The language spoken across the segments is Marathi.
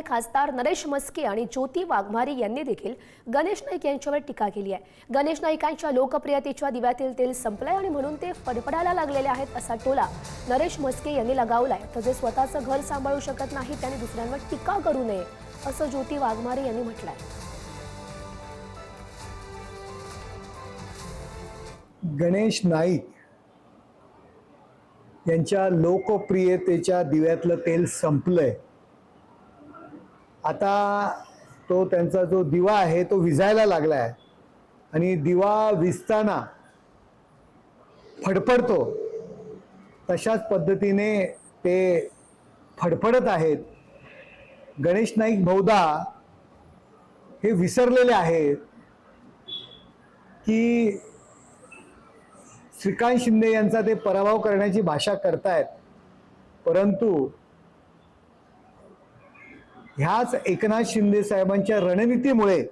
खासदार नरेश म्हस्के आणि ज्योती वाघमारे यांनी देखील गणेश नाईक यांच्यावर टीका केली आहे। गणेश नाईकांच्या लोकप्रियतेच्या दिव्यातील तेल संपलंय आणि म्हणून ते फडफडायला लागलेले आहेत असा टोला नरेश म्हस्के यांनी लगावलाय। तर जे स्वतःचं घर सांभाळू शकत नाही त्यांनी दुसऱ्यांवर टीका करू नये असं ज्योती वाघमारे यांनी म्हटलंय। गणेश नाईक यांच्या लोकप्रियतेच्या दिव्यातलं तेल संपलंय। आता तो त्यांचा जो दिवा आहे तो विझायला लागलाय आणि दिवा विझताना फडफडतो तशाच पद्धतीने ते फडफडत आहेत। गणेश नाईक बहुधा हे विसरलेले आहेत की श्रीकांत शिंदे यांचा ते पराभव करण्याची भाषा करतायत, परंतु ह्याच एकनाथ शिंदे साहेबांच्या रणनीतीमुळे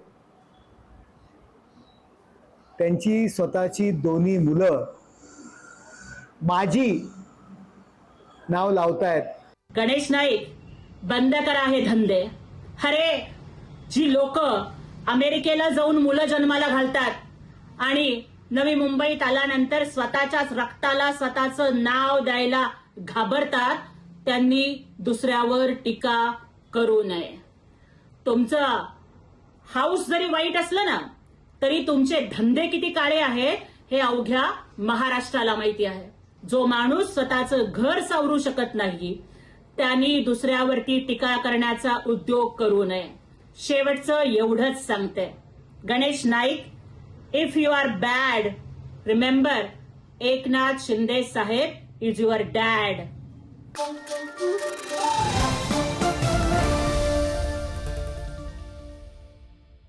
त्यांची स्वतःची दोन्ही मुलं माझी नाव लावतायत। गणेश नाईक बंद करा हे धंदे। अरे जी लोक अमेरिकेला जाऊन मुलं जन्माला घालतात आणि नवी मुंबईत आल्यानंतर स्वतःच्याच रक्ताला स्वतःचं नाव द्यायला घाबरतात, त्यांनी दुसऱ्यावर टीका करू नये। तुमचं हाऊस जरी वाईट असलं ना तरी तुमचे धंदे किती काळे आहेत हे अवघ्या महाराष्ट्राला माहिती आहे। जो माणूस स्वतःचं घर सावरू शकत नाही त्यांनी दुसऱ्यावरती टीका करण्याचा उद्योग करू नये। शेवटचं एवढंच सांगते, Ganesh Naik, if you are bad, remember Eknath Shinde Saheb is your dad.